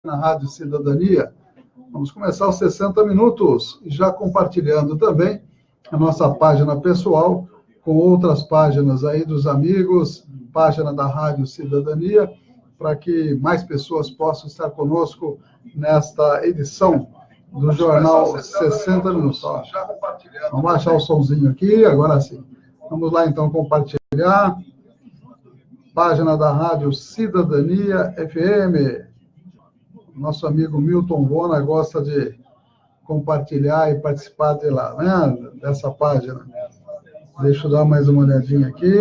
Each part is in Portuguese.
na Rádio Cidadania. Vamos começar os 60 minutos, já compartilhando também a nossa página pessoal com outras páginas aí dos amigos, página da Rádio Cidadania, para que mais pessoas possam estar conosco nesta edição do Jornal 60 Minutos. Ó, vamos baixar o somzinho aqui, agora sim. Vamos lá, então, compartilhar. Página da Rádio Cidadania FM. Nosso amigo Milton Bona gosta de compartilhar e participar de lá, né? Dessa página. Deixa eu dar mais uma olhadinha aqui.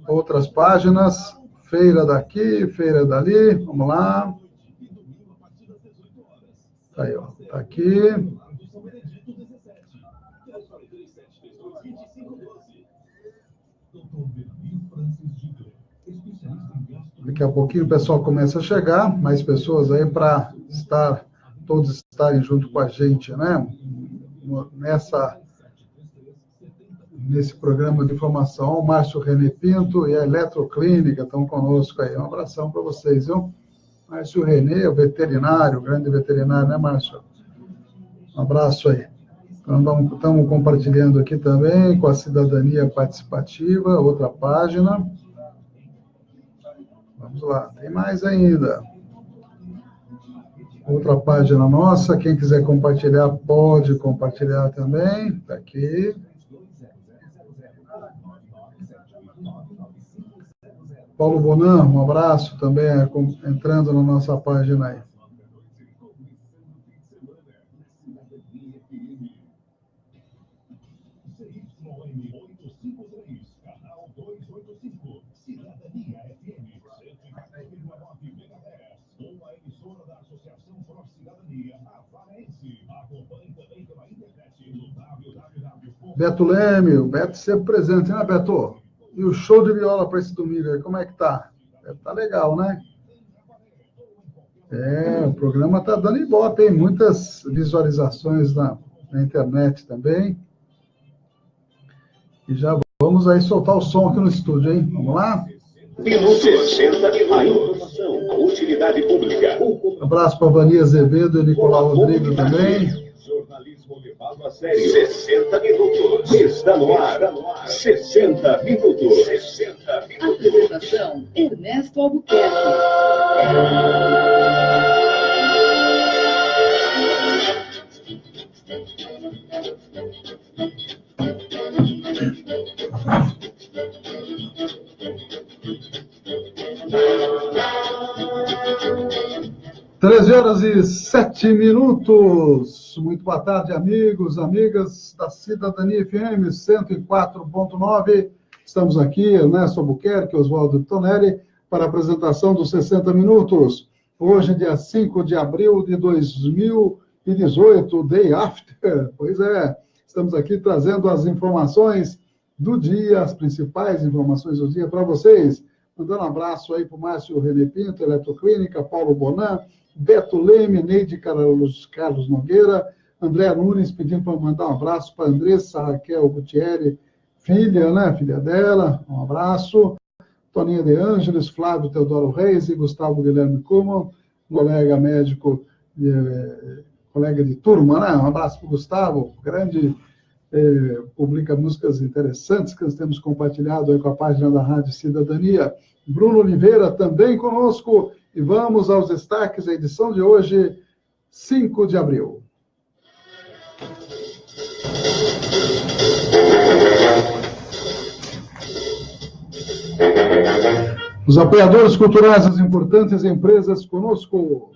Outras páginas. Feira daqui, feira dali. Vamos lá. Tá aí, ó. Tá aqui. Daqui a pouquinho o pessoal começa a chegar, mais pessoas aí para todos estarem junto com a gente, né? Nesse programa de formação. O Márcio René Pinto e a Eletroclínica estão conosco aí. Um abração para vocês, viu? Márcio René, o veterinário, o grande veterinário, né, Márcio? Um abraço aí. Então, estamos compartilhando aqui também com a Cidadania Participativa, outra página. Vamos lá, tem mais ainda. Outra página nossa, quem quiser compartilhar, pode compartilhar também. Está aqui. Paulo Bonan, um abraço também, entrando na nossa página aí. Beto Leme, o Beto sempre presente, né, Beto? E o show de viola para esse domingo aí, como é que tá? Tá legal, né? O programa tá dando ibope, tem muitas visualizações na internet também. E já vamos aí soltar o som aqui no estúdio, hein? Vamos lá? Minutos 60 de a informação, a utilidade pública. Abraço para Vania Azevedo e Nicolau Rodrigo também. Jornalismo levado a sério. 60 minutos. Está no ar. 60 minutos. 60 minutos. Apresentação: Ernesto Albuquerque. Treze horas e 7 minutos. Muito boa tarde, amigos, amigas da Cidadania FM 104.9. Estamos aqui, Ernesto Albuquerque, Oswaldo Tonelli, para a apresentação dos 60 minutos. Hoje, dia 5 de abril de 2018, Day After. Pois é, estamos aqui trazendo as informações do dia, as principais informações do dia para vocês. Mandando um abraço aí para o Márcio René Pinto, Eletroclínica, Paulo Bonan, Beto Leme, Neide Carlos Nogueira, André Nunes pedindo para mandar um abraço para Andressa Raquel Gutierrez, filha, né? Filha dela, um abraço. Toninha de Ângeles, Flávio Teodoro Reis e Gustavo Guilherme Kuhlmann, colega médico, colega de turma, né? Um abraço para o Gustavo, grande, publica músicas interessantes que nós temos compartilhado aí com a página da Rádio Cidadania. Bruno Oliveira também conosco. E vamos aos destaques da edição de hoje, 5 de abril. Os apoiadores culturais das importantes empresas conosco.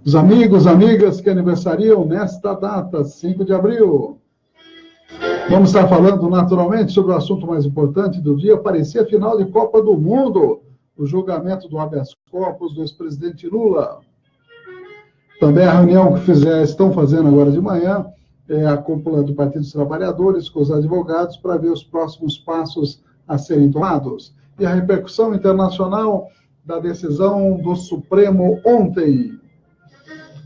Os amigos, amigas que aniversariam nesta data, 5 de abril. Vamos estar falando naturalmente sobre o assunto mais importante do dia, parecia a final de Copa do Mundo, o julgamento do habeas corpus do ex-presidente Lula. Também a reunião que estão fazendo agora de manhã, a cúpula do Partido dos Trabalhadores com os advogados para ver os próximos passos a serem tomados. E a repercussão internacional da decisão do Supremo ontem.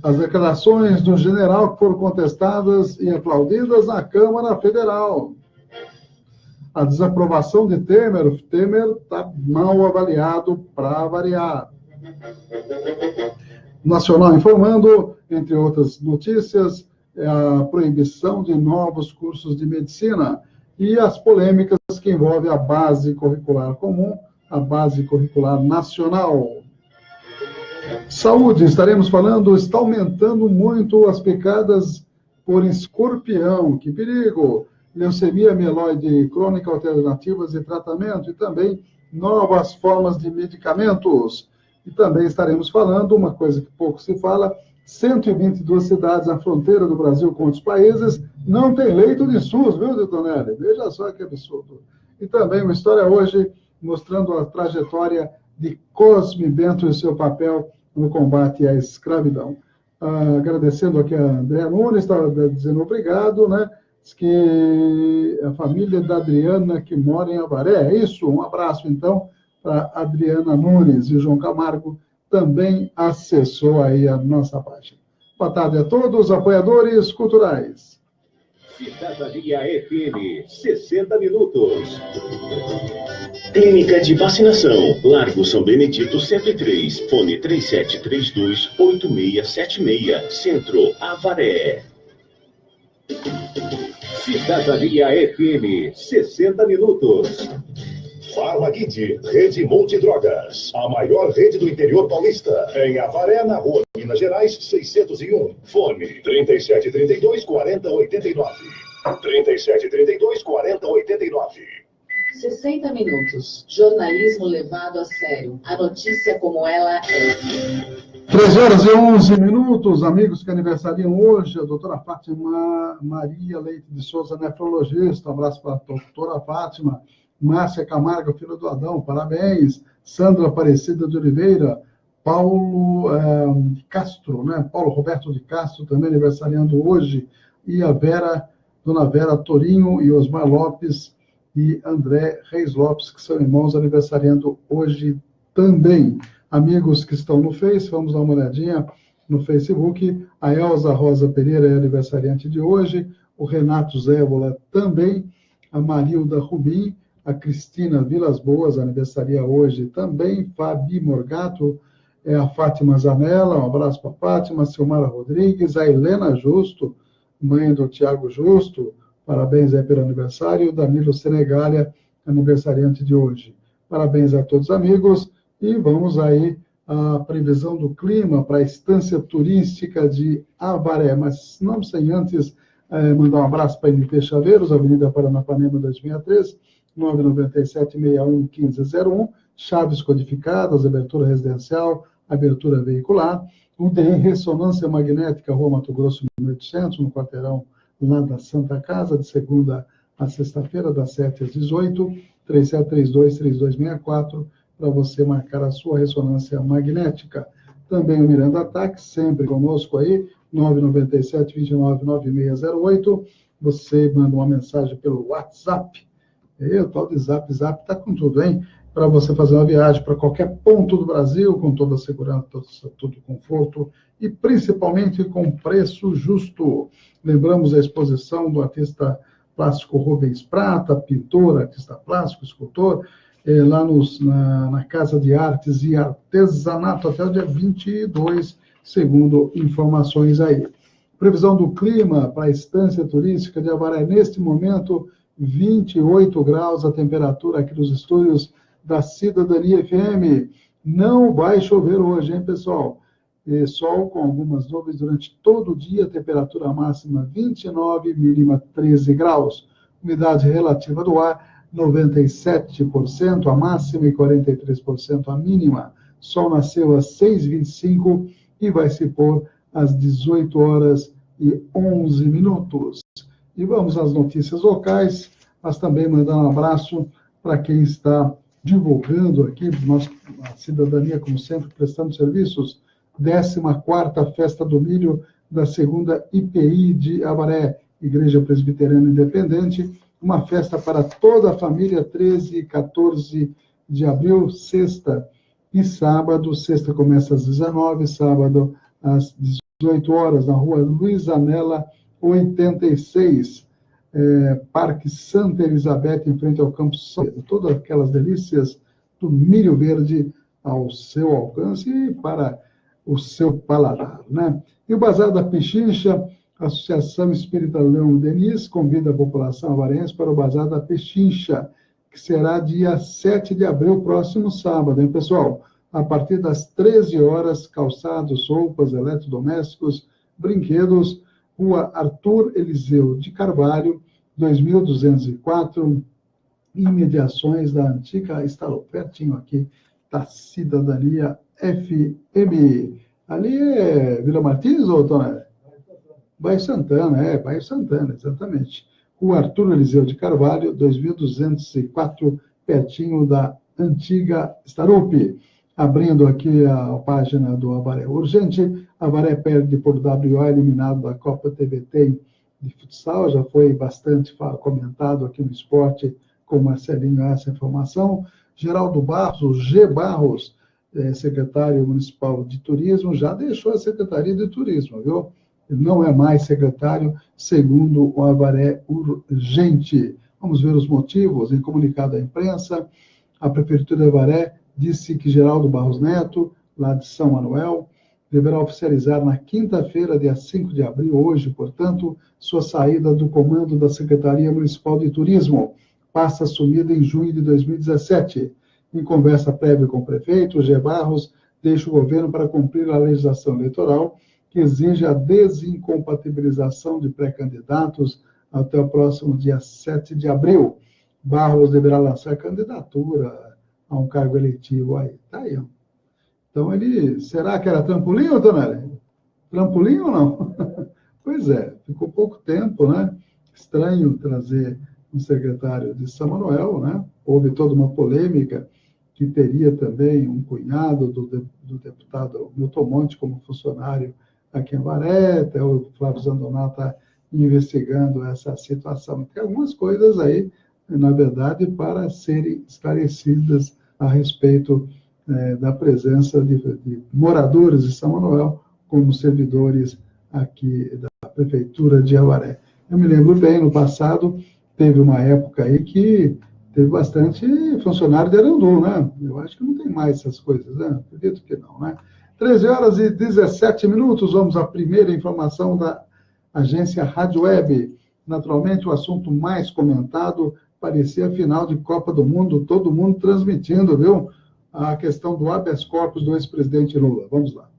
As declarações do general que foram contestadas e aplaudidas na Câmara Federal. A desaprovação de Temer está mal avaliado para variar. Nacional informando, entre outras notícias, a proibição de novos cursos de medicina e as polêmicas que envolvem a base curricular comum, a base curricular nacional. Saúde, estaremos falando, está aumentando muito as picadas por escorpião, que perigo! Leucemia mieloide crônica, alternativas de tratamento e também novas formas de medicamentos. E também estaremos falando, uma coisa que pouco se fala, 122 cidades na fronteira do Brasil com outros países não tem leito de SUS, viu, Detonelli? Veja só que absurdo. E também uma história hoje mostrando a trajetória de Cosme Bento e seu papel no combate à escravidão. Agradecendo aqui a Andréa Nunes, estava dizendo obrigado, né? Diz que a família da Adriana que mora em Avaré. É isso, um abraço então para Adriana Nunes. E o João Camargo também acessou aí a nossa página. Boa tarde a todos, apoiadores culturais. Cidadania FM, 60 minutos. Clínica de Vacinação, Largo São Benedito 103, fone 3732-8676, Centro, Avaré. Cidadania FM, 60 minutos. Farmaguide, Rede Multidrogas, a maior rede do interior paulista, em Avaré, na rua Minas Gerais, 601. Fone 3732-4089. 3732-4089. 60 minutos. Jornalismo levado a sério. A notícia como ela é. 13h11, amigos que aniversariam hoje, a doutora Fátima Maria Leite de Souza, nefrologista. Um abraço para a doutora Fátima. Márcia Camargo, filho do Adão, parabéns. Sandra Aparecida de Oliveira. Paulo Castro, né? Paulo Roberto de Castro, também aniversariando hoje. E a Dona Vera Torinho e Osmar Lopes e André Reis Lopes, que são irmãos aniversariando hoje também. Amigos que estão no Face, vamos dar uma olhadinha no Facebook. A Elza Rosa Pereira é aniversariante de hoje. O Renato Zévola também. A Marilda Rubim. A Cristina Vilas Boas aniversaria hoje também. Fabi Morgato. A Fátima Zanella. Um abraço para a Fátima. Silmara Rodrigues. A Helena Justo, mãe do Tiago Justo. Parabéns aí pelo aniversário. Danilo Senegalia, aniversariante de hoje. Parabéns a todos, amigos. E vamos aí à previsão do clima para a estância turística de Avaré. Mas não sem antes mandar um abraço para a MP Chaveiros, Avenida Paranapanema 263, 997-61-1501, chaves codificadas, abertura residencial, abertura veicular, UDI Ressonância Magnética, Rua Mato Grosso, 1800, no quarteirão lá da Santa Casa, de segunda a sexta-feira, das 7 às 18, 3732-3264, para você marcar a sua ressonância magnética. Também o Miranda Ataque, sempre conosco aí, 997-299608. Você manda uma mensagem pelo WhatsApp. E o tal de Zap está com tudo, hein? Para você fazer uma viagem para qualquer ponto do Brasil, com toda a segurança, todo conforto e principalmente com preço justo. Lembramos a exposição do artista plástico Rubens Prata, pintor, artista plástico, escultor, lá na Casa de Artes e Artesanato, até o dia 22, segundo informações aí. Previsão do clima para a estância turística de Avaré, neste momento, 28 graus a temperatura aqui nos estúdios da Cidadania FM. Não vai chover hoje, hein, pessoal? Sol com algumas nuvens durante todo o dia, temperatura máxima 29, mínima 13 graus. Umidade relativa do ar, 97% a máxima e 43% a mínima. Sol nasceu às 6h25 e vai se pôr às 18h11. E vamos às notícias locais, mas também mandar um abraço para quem está divulgando aqui, a Cidadania, como sempre, prestando serviços, 14ª Festa do Milho da 2ª IPI de Avaré, Igreja Presbiteriana Independente, uma festa para toda a família, 13 e 14 de abril, sexta e sábado. Sexta começa às 19h, sábado às 18 horas, na rua Luiz Anela, 86, Parque Santa Elizabeth, em frente ao Campo São Pedro. Todas aquelas delícias do milho verde ao seu alcance e para o seu paladar, né? E o Bazar da Pechincha, a Associação Espírita Leão Denis convida a população avarense para o Bazar da Pechincha, que será dia 7 de abril, próximo sábado, hein, pessoal? A partir das 13 horas, calçados, roupas, eletrodomésticos, brinquedos, Rua Arthur Eliseu de Carvalho, 2204, imediações da antiga Estalou, pertinho aqui da Cidadania FM. Ali é Vila Martins ou Tonelli? Bairro Santana, Bairro Santana, exatamente. Rua Arthur Eliseu de Carvalho, 2204, pertinho da antiga Starup. Abrindo aqui a página do Avaré Urgente, Avaré perde por WO, eliminado da Copa TVT de futsal, já foi bastante comentado aqui no esporte com Marcelinho essa informação. Geraldo Barros, o G. Barros, secretário municipal de turismo, já deixou a Secretaria de Turismo, viu? Ele não é mais secretário, segundo o Avaré Urgente. Vamos ver os motivos. Em comunicado à imprensa, a Prefeitura de Avaré disse que Geraldo Barros Neto, lá de São Manuel, deverá oficializar na quinta-feira, dia 5 de abril, hoje, portanto, sua saída do comando da Secretaria Municipal de Turismo, passa assumida em junho de 2017. Em conversa prévia com o prefeito, G. Barros deixa o governo para cumprir a legislação eleitoral, que exige a desincompatibilização de pré-candidatos até o próximo dia 7 de abril. Barros deverá lançar candidatura a um cargo eletivo aí. Tá aí, ó. Então, será que era trampolim, Tonelli? Trampolim ou não? Pois é, ficou pouco tempo, né? Estranho trazer um secretário de São Manuel, né? Houve toda uma polêmica que teria também um cunhado do deputado Milton Monte como funcionário aqui em Avaré, até o Flávio Zandonato está investigando essa situação. Tem algumas coisas aí, na verdade, para serem esclarecidas a respeito da presença de moradores de São Manuel como servidores aqui da Prefeitura de Avaré. Eu me lembro bem, no passado, teve uma época aí que teve bastante funcionário de Arandu, né? Eu acho que não tem mais essas coisas, né? Acredito que não, né? 13 horas e 17 minutos, vamos à primeira informação da agência Rádio Web. Naturalmente, o assunto mais comentado parecia a final de Copa do Mundo, todo mundo transmitindo, viu? A questão do habeas corpus do ex-presidente Lula. Vamos lá.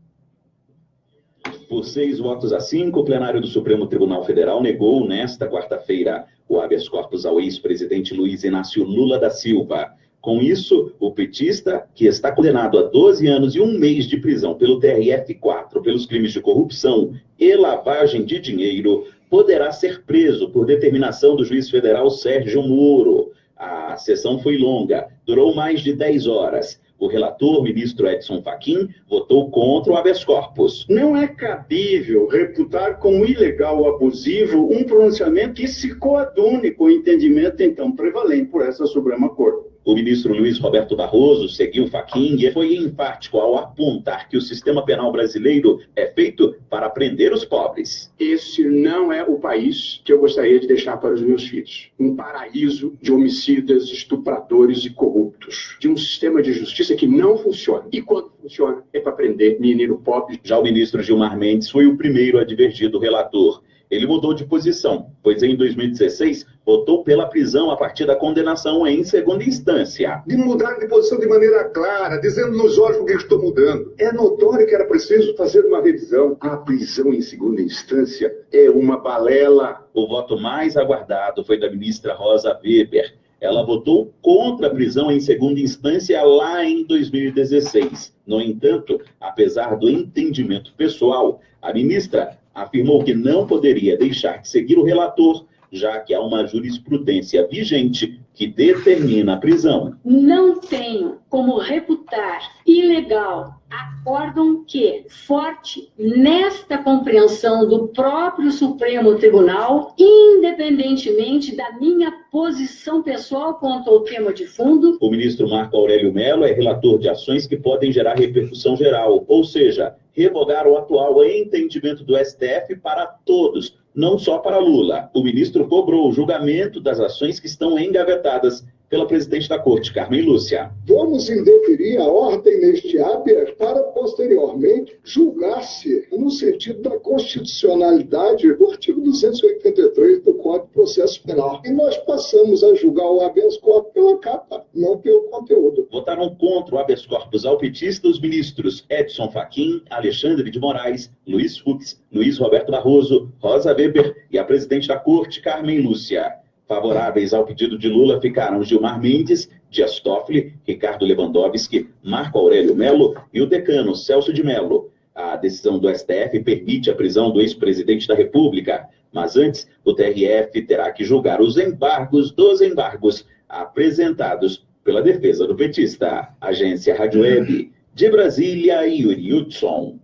Por 6 votos a 5, o plenário do Supremo Tribunal Federal negou nesta quarta-feira o habeas corpus ao ex-presidente Luiz Inácio Lula da Silva. Com isso, o petista, que está condenado a 12 anos e 1 mês de prisão pelo TRF4 pelos crimes de corrupção e lavagem de dinheiro, poderá ser preso por determinação do juiz federal Sérgio Moro. A sessão foi longa, durou mais de 10 horas. O relator, ministro Edson Fachin, votou contra o habeas corpus. Não é cabível reputar como ilegal ou abusivo um pronunciamento que se coadune com o entendimento então prevalente por essa Suprema Corte. O ministro Luiz Roberto Barroso seguiu Fachin e foi enfático ao apontar que o sistema penal brasileiro é feito para prender os pobres. Esse não é o país que eu gostaria de deixar para os meus filhos. Um paraíso de homicidas, estupradores e corruptos. De um sistema de justiça que não funciona. E quando funciona, é para prender menino pobre. Já o ministro Gilmar Mendes foi o primeiro a divergir do relator. Ele mudou de posição, pois em 2016 votou pela prisão a partir da condenação em segunda instância. De mudar de posição de maneira clara, dizendo nos olhos o que estou mudando. É notório que era preciso fazer uma revisão. A prisão em segunda instância é uma balela. O voto mais aguardado foi da ministra Rosa Weber. Ela votou contra a prisão em segunda instância lá em 2016. No entanto, apesar do entendimento pessoal, a ministra afirmou que não poderia deixar de seguir o relator, já que há uma jurisprudência vigente que determina a prisão. Não tenho como reputar ilegal acórdão que, forte nesta compreensão do próprio Supremo Tribunal, independentemente da minha posição pessoal quanto ao tema de fundo. O ministro Marco Aurélio Mello é relator de ações que podem gerar repercussão geral, ou seja, revogar o atual entendimento do STF para todos, não só para Lula. O ministro cobrou o julgamento das ações que estão engavetadas pela presidente da Corte, Carmen Lúcia. Vamos indeferir a ordem neste habeas para, posteriormente, julgar-se no sentido da constitucionalidade do artigo 283 do Código de Processo Penal. E nós passamos a julgar o habeas corpus pela capa, não pelo conteúdo. Votaram contra o habeas corpus ao petista os ministros Edson Fachin, Alexandre de Moraes, Luiz Fux, Luiz Roberto Barroso, Rosa Weber e a presidente da Corte, Carmen Lúcia. Favoráveis ao pedido de Lula ficaram Gilmar Mendes, Dias Toffoli, Ricardo Lewandowski, Marco Aurélio Mello e o decano Celso de Mello. A decisão do STF permite a prisão do ex-presidente da República, mas antes o TRF terá que julgar os embargos dos embargos apresentados pela defesa do petista. Agência Rádio Web, de Brasília, Yuri Hudson.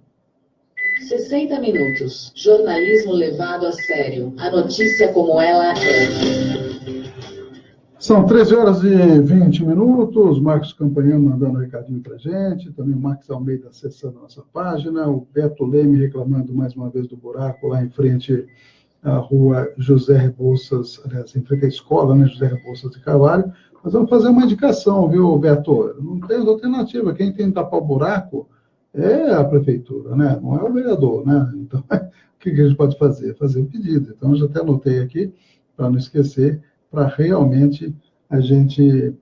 60 minutos. Jornalismo levado a sério. A notícia como ela é. São 13 horas e 20 minutos. Marcos Campanhano mandando um recadinho para a gente. Também o Max Almeida acessando a nossa página. O Beto Leme reclamando mais uma vez do buraco lá em frente à rua José Rebouças, aliás, em frente à escola, né, José Rebouças de Carvalho. Nós vamos fazer uma indicação, viu, Beto? Não tem alternativa. Quem tem que tapar o buraco é a prefeitura, né? Não é o vereador, né? Então, o que a gente pode fazer? Fazer um pedido. Então, eu já até anotei aqui, para não esquecer, para realmente a gente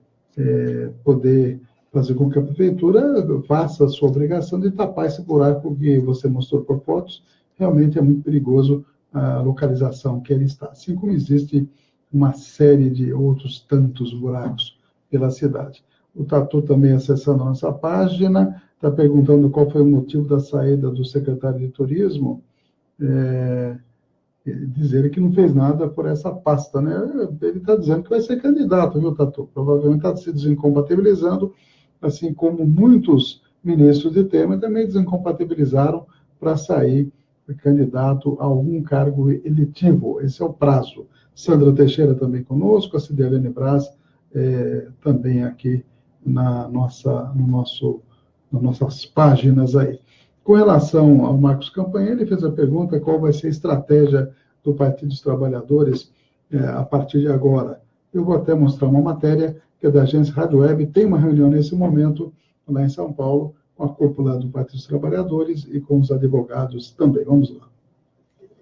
poder fazer com que a prefeitura faça a sua obrigação de tapar esse buraco que você mostrou por fotos. Realmente é muito perigoso a localização que ele está. Assim como existe uma série de outros tantos buracos pela cidade. O Tatu também acessando a nossa página, está perguntando qual foi o motivo da saída do secretário de Turismo. Dizer que não fez nada por essa pasta, né? Ele está dizendo que vai ser candidato, viu, Tatu? Provavelmente está se desincompatibilizando, assim como muitos ministros de Temer também desincompatibilizaram para sair candidato a algum cargo eletivo. Esse é o prazo. Sandra Teixeira também conosco, a Cideliane Braz também aqui nas nossas páginas aí. Com relação ao Marcos Campanha, ele fez a pergunta qual vai ser a estratégia do Partido dos Trabalhadores a partir de agora. Eu vou até mostrar uma matéria que é da agência Rádio Web, tem uma reunião nesse momento lá em São Paulo com a cúpula do Partido dos Trabalhadores e com os advogados também. Vamos lá.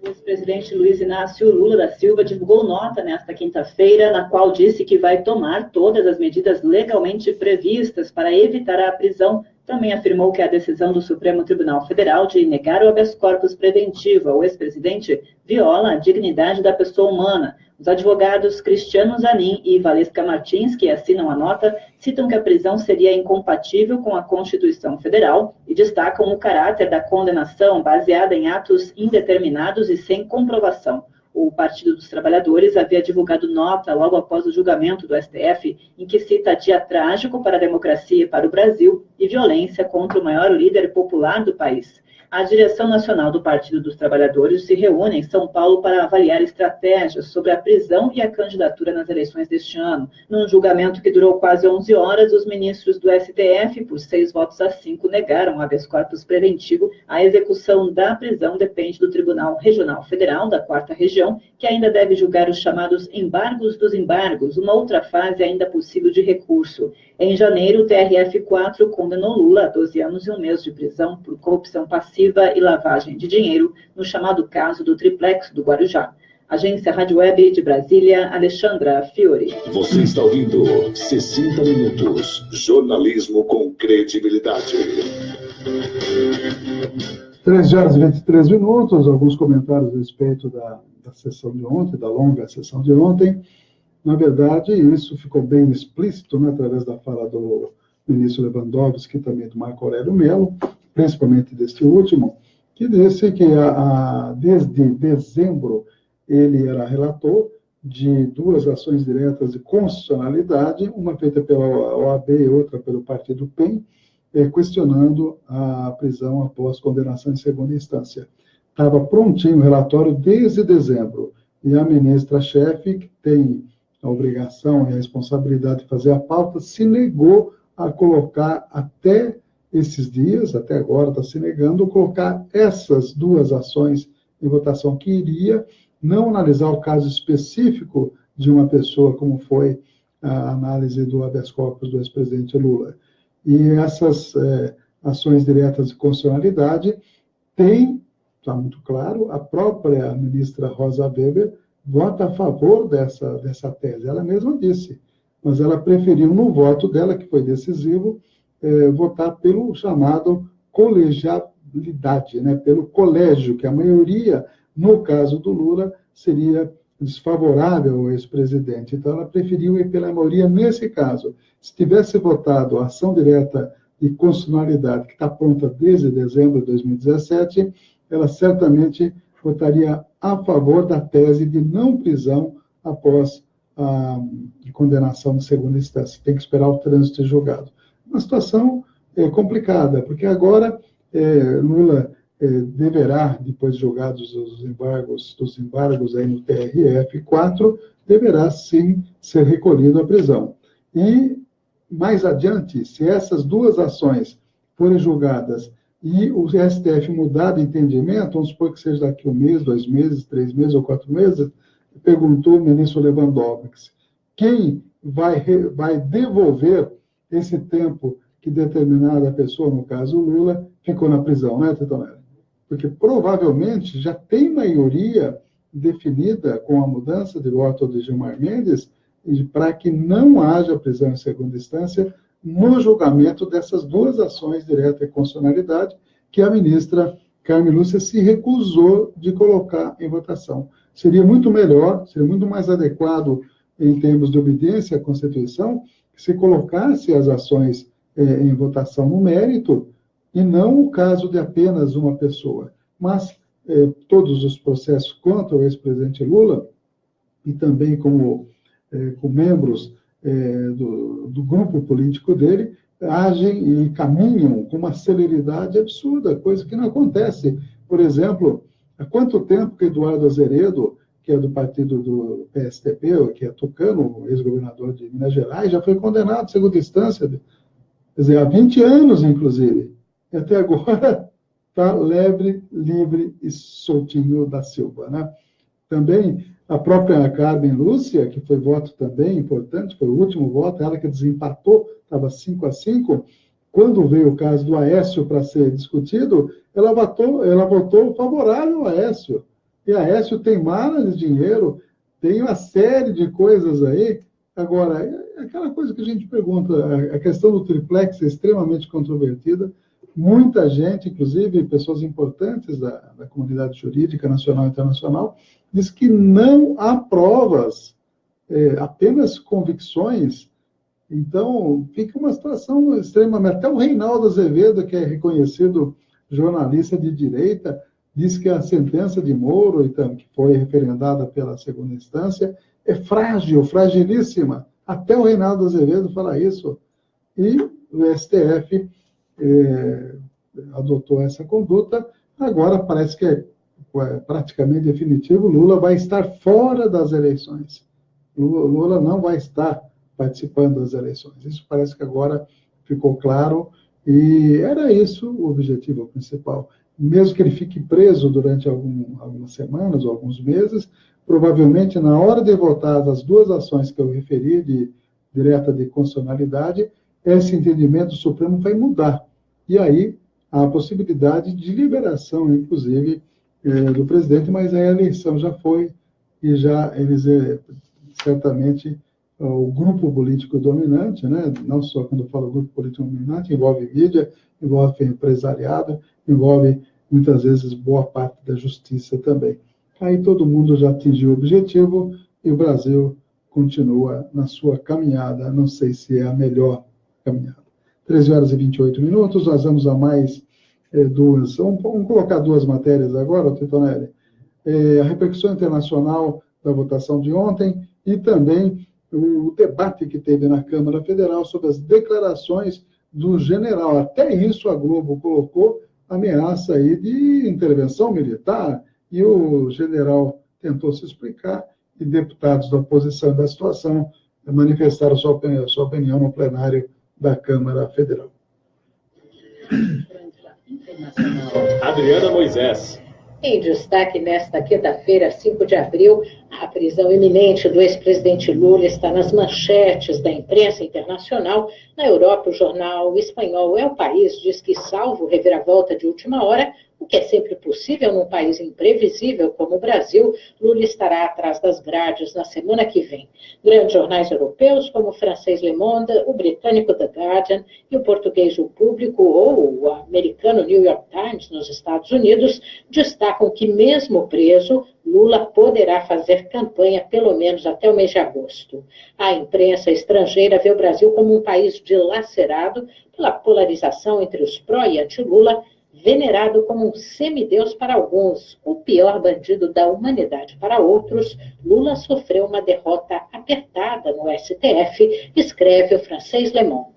O ex-presidente Luiz Inácio Lula da Silva divulgou nota nesta quinta-feira, na qual disse que vai tomar todas as medidas legalmente previstas para evitar a prisão. Também afirmou que a decisão do Supremo Tribunal Federal de negar o habeas corpus preventivo ao ex-presidente viola a dignidade da pessoa humana. Os advogados Cristiano Zanin e Valesca Martins, que assinam a nota, citam que a prisão seria incompatível com a Constituição Federal e destacam o caráter da condenação baseada em atos indeterminados e sem comprovação. O Partido dos Trabalhadores havia divulgado nota logo após o julgamento do STF, em que cita dia trágico para a democracia e para o Brasil e violência contra o maior líder popular do país. A direção nacional do Partido dos Trabalhadores se reúne em São Paulo para avaliar estratégias sobre a prisão e a candidatura nas eleições deste ano. Num julgamento que durou quase 11 horas, os ministros do STF, por 6 votos a 5, negaram o habeas corpus preventivo. A execução da prisão depende do Tribunal Regional Federal da 4ª Região, que ainda deve julgar os chamados embargos dos embargos, uma outra fase ainda possível de recurso. Em janeiro, o TRF4 condenou Lula a 12 anos e 1 mês de prisão por corrupção passiva e lavagem de dinheiro no chamado caso do Triplex do Guarujá. Agência Rádio Web de Brasília, Alexandra Fiore. Você está ouvindo 60 Minutos. Jornalismo com credibilidade. 13 horas e 23 minutos, alguns comentários a respeito da sessão de ontem, da longa sessão de ontem. Na verdade, isso ficou bem explícito, né, através da fala do ministro Lewandowski e também do Marco Aurélio Mello, principalmente deste último, que disse que desde dezembro ele era relator de 2 ações diretas de constitucionalidade, uma feita pela OAB e outra pelo partido PEN, questionando a prisão após condenação em segunda instância. Estava prontinho o relatório desde dezembro, e a ministra-chefe, que tem a obrigação e a responsabilidade de fazer a pauta, se negou a colocar até esses dias, até agora está se negando, colocar essas 2 ações em votação, que iria não analisar o caso específico de uma pessoa, como foi a análise do habeas corpus do ex-presidente Lula. E essas ações diretas de constitucionalidade têm, está muito claro, a própria ministra Rosa Weber vota a favor dessa tese. Ela mesma disse, mas ela preferiu, no voto dela, que foi decisivo, votar pelo chamado colegialidade, né, pelo colégio, que a maioria, no caso do Lula, seria desfavorável ao ex-presidente. Então, ela preferiu ir pela maioria nesse caso. Se tivesse votado a ação direta de constitucionalidade, que está pronta desde dezembro de 2017, ela certamente votaria a favor da tese de não prisão após a condenação de segunda instância. Tem que esperar o trânsito de julgado. Uma situação complicada, porque agora Lula deverá, depois de julgados os embargos aí no TRF4, deverá sim ser recolhido à prisão. E mais adiante, se essas duas ações forem julgadas e o STF mudar de entendimento, vamos supor que seja daqui 1 mês, 2 meses, 3 meses ou 4 meses, perguntou o ministro Lewandowski, quem vai devolver esse tempo que determinada pessoa, no caso Lula, ficou na prisão, né, Titonelli? Porque provavelmente já tem maioria definida com a mudança de voto de Gilmar Mendes para que não haja prisão em segunda instância no julgamento dessas duas ações direta e constitucionalidade que a ministra Carmen Lúcia se recusou de colocar em votação. Seria muito melhor, seria muito mais adequado em termos de obediência à Constituição, que se colocasse as ações em votação no mérito, e não o caso de apenas uma pessoa. Mas todos os processos contra o ex-presidente Lula, e também com membros do grupo político dele, agem e caminham com uma celeridade absurda, coisa que não acontece. Por exemplo, há quanto tempo que Eduardo Azeredo, que é do partido do PSDB, que é tucano, ex-governador de Minas Gerais, já foi condenado em segunda instância, quer dizer, há 20 anos, inclusive. E até agora está livre e soltinho da Silva, né? Também a própria Carmen Lúcia, que foi voto também importante, foi o último voto, ela que desempatou, estava 5-5, quando veio o caso do Aécio para ser discutido, ela votou favorável ao Aécio. E Aécio tem malas de dinheiro, tem uma série de coisas aí. Agora, aquela coisa que a gente pergunta, a questão do triplex é extremamente controvertida. Muita gente, inclusive pessoas importantes da comunidade jurídica nacional e internacional, diz que não há provas, apenas convicções. Então, fica uma situação extremamente... Até o Reinaldo Azevedo, que é reconhecido jornalista de direita, diz que a sentença de Moro, que foi referendada pela segunda instância, é frágil, fragilíssima. Até o Reinaldo Azevedo fala isso. E o STF adotou essa conduta. Agora parece que é praticamente definitivo. Lula vai estar fora das eleições. Lula não vai estar participando das eleições. Isso parece que agora ficou claro. E era isso o objetivo principal. Mesmo que ele fique preso durante algumas semanas ou alguns meses, provavelmente, na hora de votar as duas ações que eu referi, de direta de constitucionalidade, esse entendimento do Supremo vai mudar. E aí, há a possibilidade de liberação, inclusive, do presidente, mas a eleição já foi, e já eles, certamente, o grupo político dominante, né? Não só quando eu falo grupo político dominante, envolve mídia, envolve empresariado, envolve, muitas vezes, boa parte da justiça também. Aí todo mundo já atingiu o objetivo e o Brasil continua na sua caminhada, não sei se é a melhor caminhada. 13h28, nós vamos a mais duas. Vamos colocar duas matérias agora, Titonelli. A repercussão internacional da votação de ontem e também o debate que teve na Câmara Federal sobre as declarações do general. Até isso a Globo colocou ameaça aí de intervenção militar, e o general tentou se explicar, e deputados da oposição da situação manifestaram sua opinião no plenário da Câmara Federal. Adriana Moisés. Em destaque nesta quinta-feira, 5 de abril, a prisão iminente do ex-presidente Lula está nas manchetes da imprensa internacional. Na Europa, o jornal espanhol El País diz que, salvo reviravolta de última hora, o que é sempre possível num país imprevisível como o Brasil, Lula estará atrás das grades na semana que vem. Grandes jornais europeus, como o francês Le Monde, o britânico The Guardian e o português O Público ou o americano New York Times, nos Estados Unidos, destacam que, mesmo preso, Lula poderá fazer campanha pelo menos até o mês de agosto. A imprensa estrangeira vê o Brasil como um país dilacerado pela polarização entre os pró e anti-Lula, venerado como um semideus para alguns, o pior bandido da humanidade para outros. Lula sofreu uma derrota apertada no STF, escreve o francês Le Monde.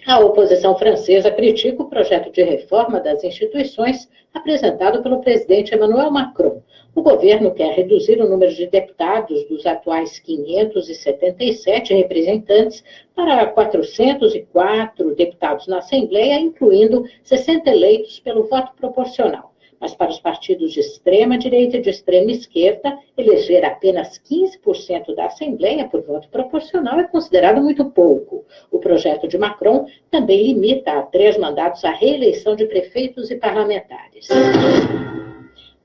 A oposição francesa critica o projeto de reforma das instituições apresentado pelo presidente Emmanuel Macron. O governo quer reduzir o número de deputados dos atuais 577 representantes para 404 deputados na Assembleia, incluindo 60 eleitos pelo voto proporcional. Mas para os partidos de extrema-direita e de extrema-esquerda, eleger apenas 15% da Assembleia por voto proporcional é considerado muito pouco. O projeto de Macron também limita a 3 mandatos a reeleição de prefeitos e parlamentares.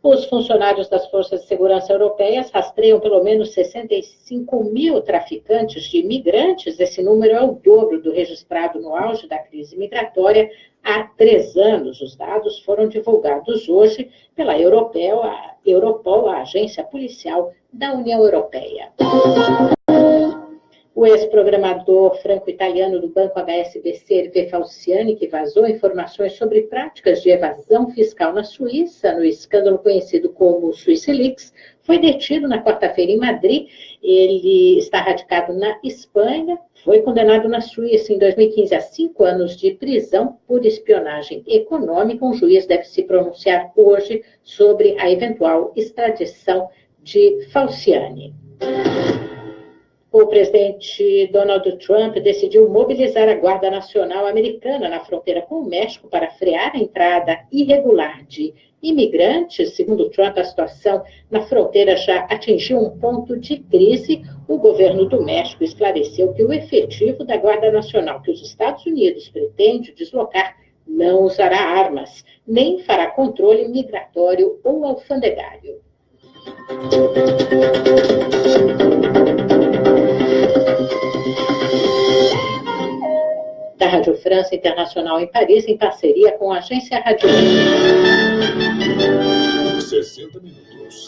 Os funcionários das Forças de Segurança Europeias rastreiam pelo menos 65 mil traficantes de imigrantes. Esse número é o dobro do registrado no auge da crise migratória há 3 anos. Os dados foram divulgados hoje pela Europol, a agência policial da União Europeia. O ex-programador franco-italiano do banco HSBC, Hervé Falciani, que vazou informações sobre práticas de evasão fiscal na Suíça, no escândalo conhecido como SwissLeaks, foi detido na quarta-feira em Madrid. Ele está radicado na Espanha, foi condenado na Suíça em 2015 a 5 anos de prisão por espionagem econômica. Um juiz deve se pronunciar hoje sobre a eventual extradição de Falciani. O presidente Donald Trump decidiu mobilizar a Guarda Nacional Americana na fronteira com o México para frear a entrada irregular de imigrantes. Segundo Trump, a situação na fronteira já atingiu um ponto de crise. O governo do México esclareceu que o efetivo da Guarda Nacional que os Estados Unidos pretende deslocar não usará armas, nem fará controle migratório ou alfandegário. Da Rádio França Internacional em Paris, em parceria com a agência Rádio. 60 minutos,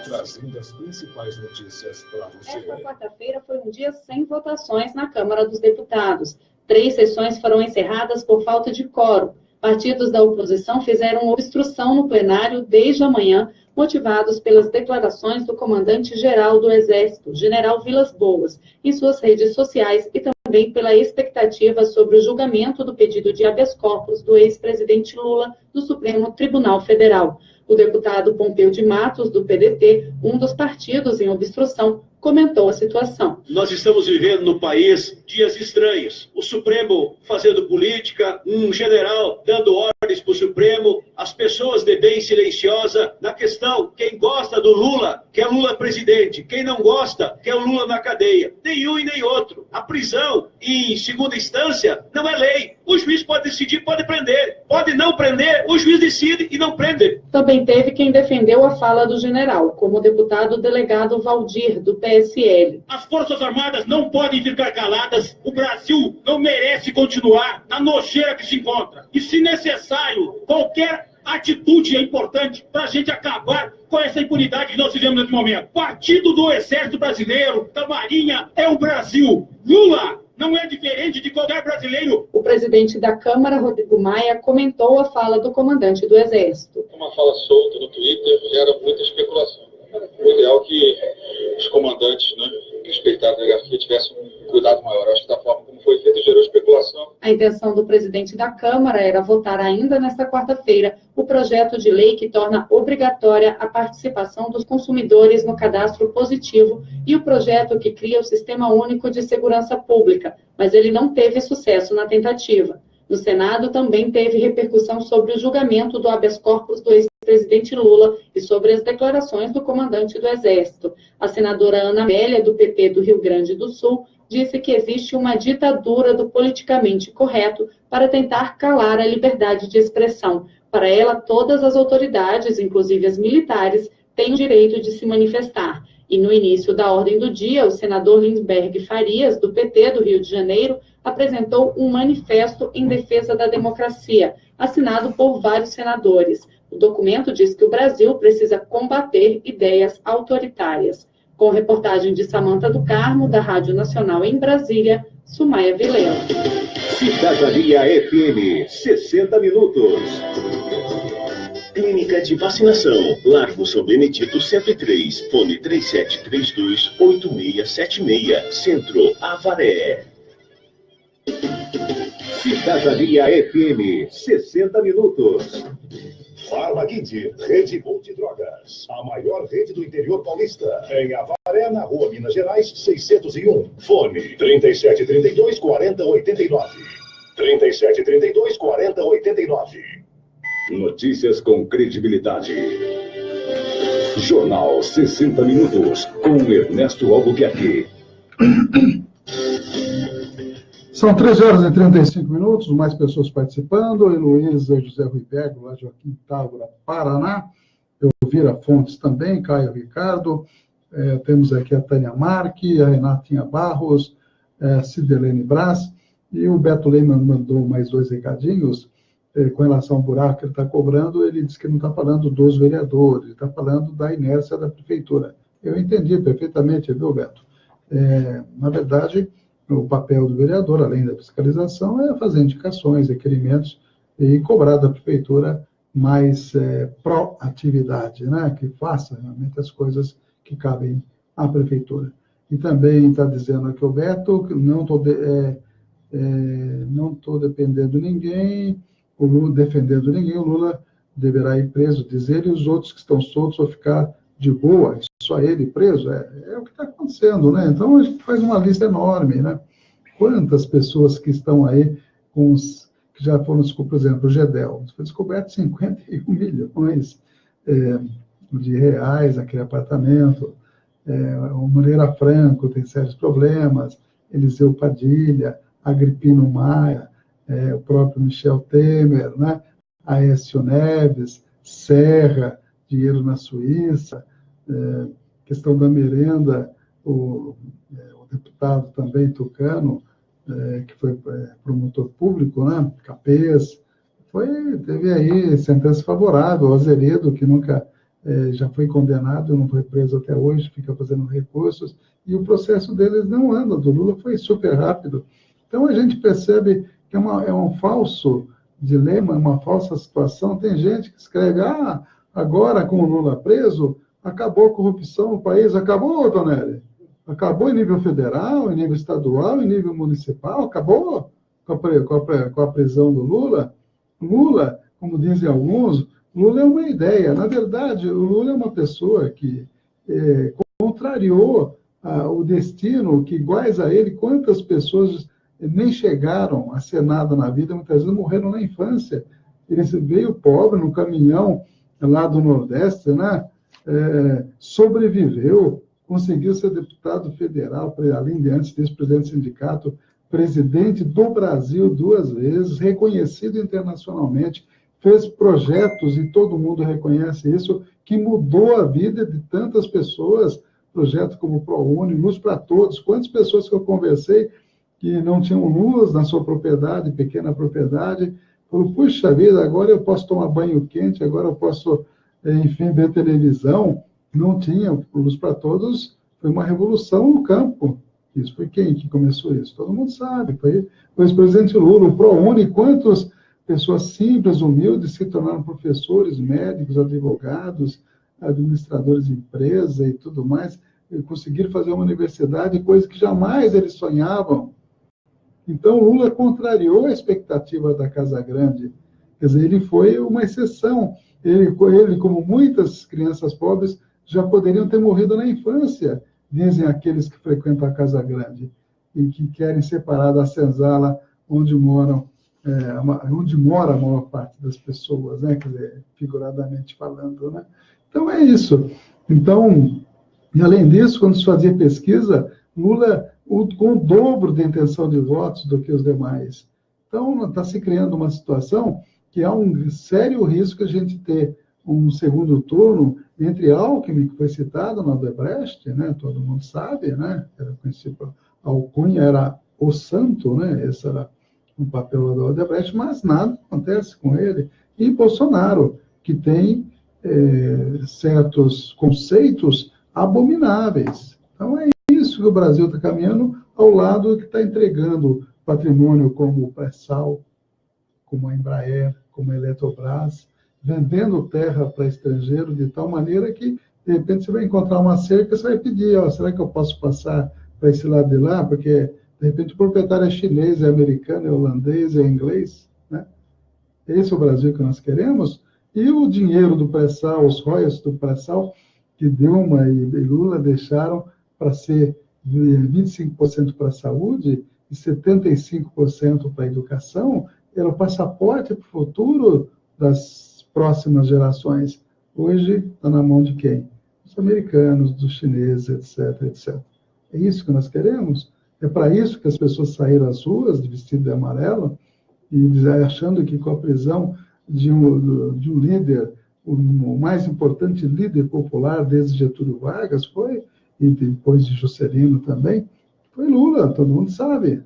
trazendo as principais notícias para você. Esta quarta-feira foi um dia sem votações na Câmara dos Deputados. 3 sessões foram encerradas por falta de quórum. Partidos da oposição fizeram obstrução no plenário desde a manhã, motivados pelas declarações do comandante-geral do Exército, General Vilas Boas, em suas redes sociais e também pela expectativa sobre o julgamento do pedido de habeas corpus do ex-presidente Lula do Supremo Tribunal Federal. O deputado Pompeu de Matos, do PDT, um dos partidos em obstrução, comentou a situação. Nós estamos vivendo no país dias estranhos. O Supremo fazendo política, um general dando ordens para o Supremo, as pessoas de bem silenciosa na questão. Quem gosta do Lula, quer Lula presidente. Quem não gosta, quer o Lula na cadeia. Nem um e nem outro. A prisão, em segunda instância, não é lei. O juiz pode decidir, pode prender. Pode não prender, o juiz decide e não prende. Também teve quem defendeu a fala do general, como o deputado delegado Valdir, do PSL. As Forças Armadas não podem ficar caladas. O Brasil não merece continuar na nojeira que se encontra. E, se necessário, qualquer atitude é importante para a gente acabar com essa impunidade que nós vivemos nesse momento. Partido do Exército Brasileiro, da Marinha, é o Brasil. Lula não é diferente de qualquer brasileiro. O presidente da Câmara, Rodrigo Maia, comentou a fala do comandante do Exército. Uma fala solta no Twitter gera muita especulação. O ideal é que os comandantes, respeitados da hierarquia, tivessem um cuidado maior. Acho que da forma como foi feito gerou especulação. A intenção do presidente da Câmara era votar ainda nesta quarta-feira o projeto de lei que torna obrigatória a participação dos consumidores no cadastro positivo e o projeto que cria o Sistema Único de Segurança Pública, mas ele não teve sucesso na tentativa. No Senado, também teve repercussão sobre o julgamento do habeas corpus do ex-presidente Lula e sobre as declarações do comandante do Exército. A senadora Ana Amélia, do PP do Rio Grande do Sul, disse que existe uma ditadura do politicamente correto para tentar calar a liberdade de expressão. Para ela, todas as autoridades, inclusive as militares, têm o direito de se manifestar. E no início da ordem do dia, o senador Lindbergh Farias, do PT do Rio de Janeiro, apresentou um manifesto em defesa da democracia, assinado por vários senadores. O documento diz que o Brasil precisa combater ideias autoritárias. Com reportagem de Samanta do Carmo, da Rádio Nacional em Brasília, Sumaia Vileno. Cidadania FM, 60 minutos. Clínica de Vacinação, Largo São Benedito 103, fone 3732-8676, Centro, Avaré. Cidadania FM, 60 minutos. Farmaguide, Rede Multidrogas, a maior rede do interior paulista. Em Avaré, na Rua Minas Gerais, 601. Fone 3732-4089. 3732-4089. Notícias com credibilidade. Jornal 60 Minutos, com Ernesto Albuquerque. São 13h35, mais pessoas participando. Heloísa José Ruibergo, lá de Joaquim Távora, Paraná. Elvira Fontes também, Caio Ricardo. Temos aqui a Tânia Marque, a Renatinha Barros, Cidelene Brás. E o Beto Lehmann mandou mais 2 recadinhos com relação ao buraco que ele está cobrando. Ele disse que não está falando dos vereadores, ele está falando da inércia da prefeitura. Eu entendi perfeitamente, viu, Beto? Na verdade, o papel do vereador, além da fiscalização, é fazer indicações, requerimentos e cobrar da prefeitura mais proatividade, né? Que faça realmente as coisas que cabem à prefeitura. E também está dizendo aqui o Beto que não estou dependendo de ninguém, o Lula defendendo ninguém, o Lula deverá ir preso, diz ele, e os outros que estão soltos vão ficar de boa, só ele preso, é o que está acontecendo, né? Então a gente faz uma lista enorme, né? Quantas pessoas que estão aí que já foram, por exemplo, o Gedel, foi descoberto 51 milhões de reais naquele apartamento, o Moreira Franco tem sérios problemas, Eliseu Padilha, Agripino Maia, o próprio Michel Temer, né? Aécio Neves, Serra, dinheiro na Suíça, questão da merenda, o deputado também tucano, que foi promotor público, né? Capês, teve aí sentença favorável, o Azeredo, que nunca já foi condenado, não foi preso até hoje, fica fazendo recursos, e o processo deles não anda, do Lula foi super rápido. Então a gente percebe que é um falso dilema, uma falsa situação. Tem gente que escreve, agora com o Lula preso, acabou a corrupção no país. Acabou, Tonelli? Acabou em nível federal, em nível estadual, em nível municipal? Acabou com a prisão do Lula? Lula, como dizem alguns, Lula é uma ideia. Na verdade, o Lula é uma pessoa que contrariou o destino, que iguais a ele, quantas pessoas nem chegaram a ser nada na vida, muitas vezes morreram na infância. Ele veio pobre no caminhão lá do Nordeste, né? Sobreviveu, conseguiu ser deputado federal, além de antes disso, presidente do sindicato, presidente do Brasil 2 vezes, reconhecido internacionalmente, fez projetos, e todo mundo reconhece isso, que mudou a vida de tantas pessoas, projetos como o ProUni, Luz para Todos. Quantas pessoas que eu conversei que não tinham luz na sua propriedade, pequena propriedade, falou, puxa vida, agora eu posso tomar banho quente, agora eu posso, enfim, ver televisão. Não tinha Luz para Todos, foi uma revolução no campo. Isso foi quem que começou isso? Todo mundo sabe, foi o ex-presidente Lula, o ProUni, quantas pessoas simples, humildes, se tornaram professores, médicos, advogados, administradores de empresa e tudo mais, e conseguiram fazer uma universidade, coisa que jamais eles sonhavam. Então, Lula contrariou a expectativa da Casa Grande. Quer dizer, ele foi uma exceção. Ele, como muitas crianças pobres, já poderiam ter morrido na infância, dizem aqueles que frequentam a Casa Grande e que querem separar da senzala onde moram onde mora a maior parte das pessoas, né? Quer dizer, figuradamente falando, né? Então, é isso. Então, e além disso, quando se fazia pesquisa, Lula com o dobro de intenção de votos do que os demais. Então, está se criando uma situação que há um sério risco de a gente ter um segundo turno entre Alckmin, que foi citado na Odebrecht, né? Todo mundo sabe, né? Era conhecido, Alcunha era o santo, né? Esse era o papel da Odebrecht, mas nada acontece com ele. E Bolsonaro, que tem certos conceitos abomináveis. Então, é isso que o Brasil está caminhando, ao lado que está entregando patrimônio como o pré-sal, como a Embraer, como a Eletrobras, vendendo terra para estrangeiro de tal maneira que, de repente, você vai encontrar uma cerca, você vai pedir, será que eu posso passar para esse lado de lá? Porque, de repente, o proprietário é chinês, é americano, é holandês, é inglês, né? Esse é o Brasil que nós queremos. E o dinheiro do pré-sal, os royalties do pré-sal, que Dilma e Lula deixaram para ser 25% para a saúde e 75% para a educação, era o passaporte para o futuro das próximas gerações. Hoje está na mão de quem? Dos americanos, dos chineses, etc, etc. É isso que nós queremos? É para isso que as pessoas saíram às ruas de vestido de amarelo e achando que com a prisão de um líder, o mais importante líder popular desde Getúlio Vargas foi, e depois de Juscelino também, foi Lula, todo mundo sabe,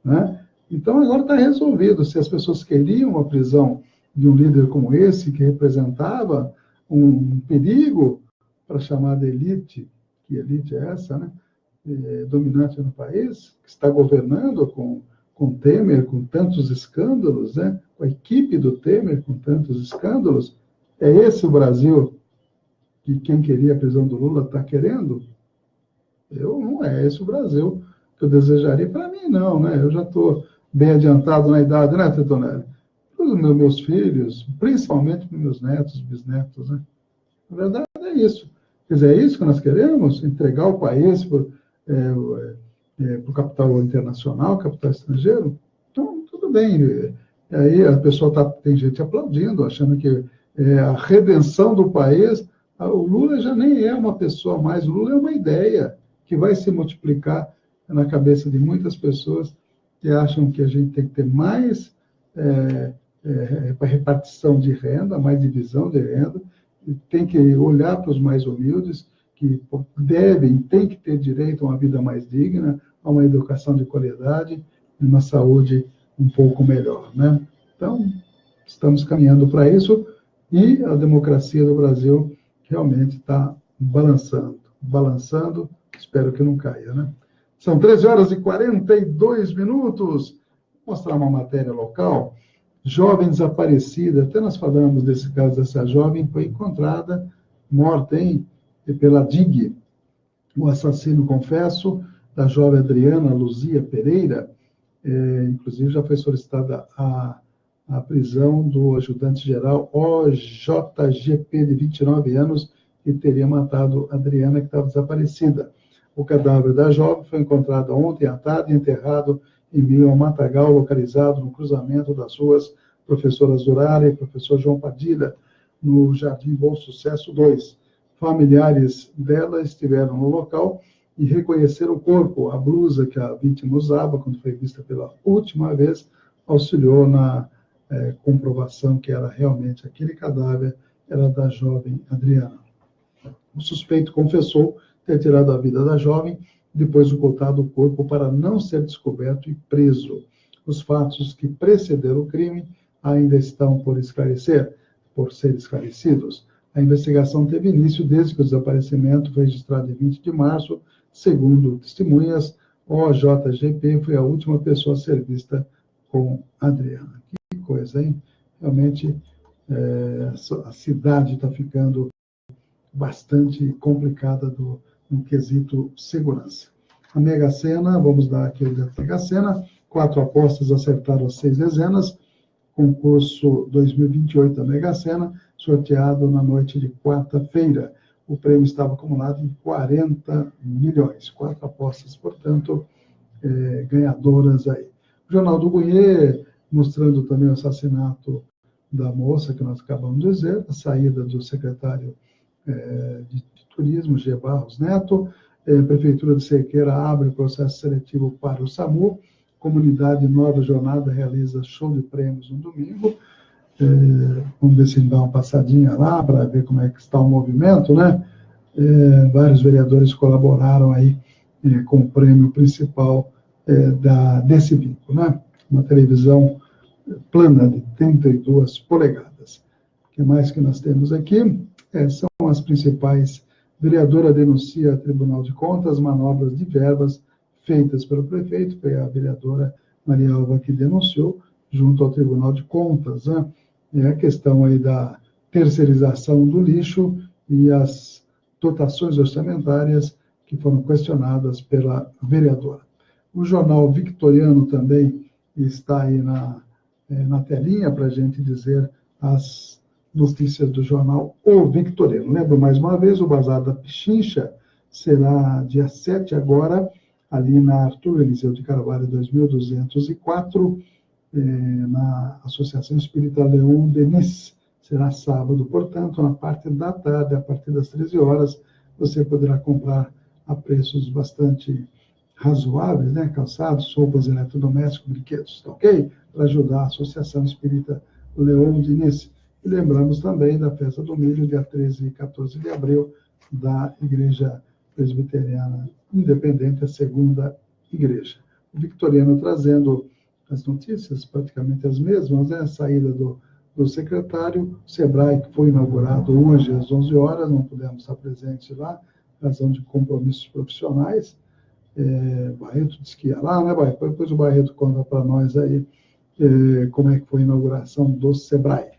né? Então, agora está resolvido. Se as pessoas queriam a prisão de um líder como esse, que representava um perigo para a chamada elite, que elite é essa, né? Dominante no país, que está governando com Temer, com tantos escândalos, né? Com a equipe do Temer, com tantos escândalos. É esse o Brasil que quem queria a prisão do Lula está querendo? Não é esse o Brasil que eu desejaria. Para mim, não, né? Eu já estou bem adiantado na idade, né, Tetonelli? Para os meus filhos, principalmente para os meus netos, bisnetos, né? Na verdade, é isso. Quer dizer, é isso que nós queremos? Entregar o país para o capital internacional, capital estrangeiro? Então, tudo bem. Aí a pessoa tem gente aplaudindo, achando que a redenção do país. O Lula já nem é uma pessoa mais, o Lula é uma ideia que vai se multiplicar na cabeça de muitas pessoas que acham que a gente tem que ter mais repartição de renda, mais divisão de renda, e tem que olhar para os mais humildes, que têm que ter direito a uma vida mais digna, a uma educação de qualidade e uma saúde um pouco melhor, né? Então, estamos caminhando para isso e a democracia do Brasil realmente está balançando, espero que não caia, né? São 13h42. Vou mostrar uma matéria local. Jovem desaparecida, até nós falamos desse caso dessa jovem, foi encontrada morta pela DIG. O assassino, confesso, da jovem Adriana Luzia Pereira, inclusive já foi solicitada a prisão do ajudante-geral OJGP, de 29 anos, que teria matado a Adriana, que estava desaparecida. O cadáver da jovem foi encontrado ontem à tarde, enterrado em meio ao matagal, localizado no cruzamento das ruas Professora Zurara e Professor João Padilha, no Jardim Bom Sucesso 2. Familiares dela estiveram no local e reconheceram o corpo. A blusa que a vítima usava, quando foi vista pela última vez, auxiliou na comprovação que era realmente aquele cadáver, era da jovem Adriana. O suspeito confessou ter tirado a vida da jovem, depois ocultado o corpo para não ser descoberto e preso. Os fatos que precederam o crime ainda estão por ser esclarecidos. A investigação teve início desde que o desaparecimento foi registrado em 20 de março. Segundo testemunhas, o OJGP foi a última pessoa a ser vista com Adriana. Que coisa, hein? Realmente, a cidade está ficando bastante complicada no quesito segurança. A Mega Sena, vamos dar aqui a Mega Sena, 4 apostas acertaram as 6 dezenas, concurso 2028 da Mega Sena, sorteado na noite de quarta-feira. O prêmio estava acumulado em 40 milhões. 4 apostas, portanto, ganhadoras aí. O Jornal do Goiê mostrando também o assassinato da moça que nós acabamos de dizer, a saída do secretário de Turismo, G. Barros Neto. Prefeitura de Cerqueira abre processo seletivo para o SAMU. Comunidade Nova Jornada realiza show de prêmios no domingo. Vamos ver se dá uma passadinha lá para ver como é que está o movimento, né? Vários vereadores colaboraram aí com o prêmio principal desse bingo, né? Uma televisão plana de 32 polegadas. O que mais que nós temos aqui? São as principais. Vereadora denuncia a Tribunal de Contas manobras de verbas feitas pelo prefeito. Foi a vereadora Maria Alva que denunciou junto ao Tribunal de Contas, né? A questão aí da terceirização do lixo e as dotações orçamentárias que foram questionadas pela vereadora. O jornal Victoriano também está aí na telinha para a gente dizer as notícias do jornal O Victoriano. Lembro mais uma vez, o Bazar da Pichincha será dia 7 agora, ali na Arthur Eliseu de Carvalho 2204, na Associação Espírita Leon Denis. Será sábado, portanto, na parte da tarde, a partir das 13 horas, você poderá comprar a preços bastante razoáveis, né? Calçados, roupas, eletrodomésticos, brinquedos, tá ok? Para ajudar a Associação Espírita Leon Denis. E lembramos também da Festa do Milho, dia 13 e 14 de abril, da Igreja Presbiteriana Independente, a segunda igreja. O Victoriano trazendo as notícias, praticamente as mesmas, né? A saída do secretário, o SEBRAE, que foi inaugurado hoje às 11 horas, não pudemos estar presentes lá, razão de compromissos profissionais. Barreto disse que ia lá, né, Barreto? Depois o Barreto conta para nós aí como é que foi a inauguração do SEBRAE.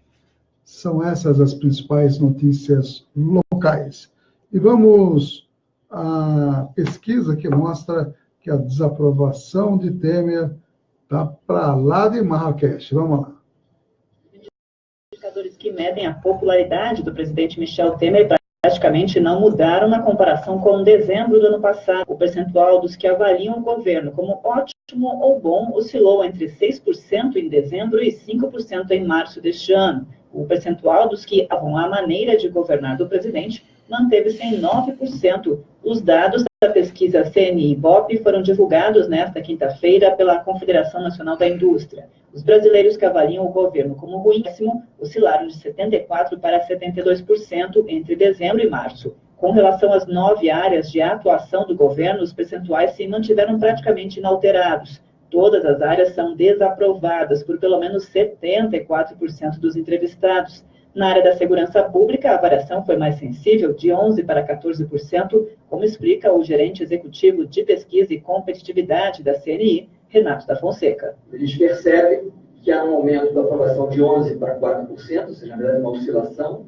São essas as principais notícias locais. E vamos à pesquisa que mostra que a desaprovação de Temer está para lá de Marrakech. Vamos lá. Indicadores que medem a popularidade do presidente Michel Temer praticamente não mudaram na comparação com dezembro do ano passado. O percentual dos que avaliam o governo como ótimo ou bom oscilou entre 6% em dezembro e 5% em março deste ano. O percentual dos que avam a maneira de governar do presidente manteve-se em 9%. Os dados da pesquisa CNI-IBOP foram divulgados nesta quinta-feira pela Confederação Nacional da Indústria. Os brasileiros que avaliam o governo como ruíssimo oscilaram de 74% para 72% entre dezembro e março. Com relação às 9 áreas de atuação do governo, os percentuais se mantiveram praticamente inalterados. Todas as áreas são desaprovadas por pelo menos 74% dos entrevistados. Na área da segurança pública, a variação foi mais sensível, de 11% para 14%, como explica o gerente executivo de pesquisa e competitividade da CNI, Renato da Fonseca. A gente percebe que há um aumento da aprovação de 11% para 4%, ou seja, na verdade, uma oscilação,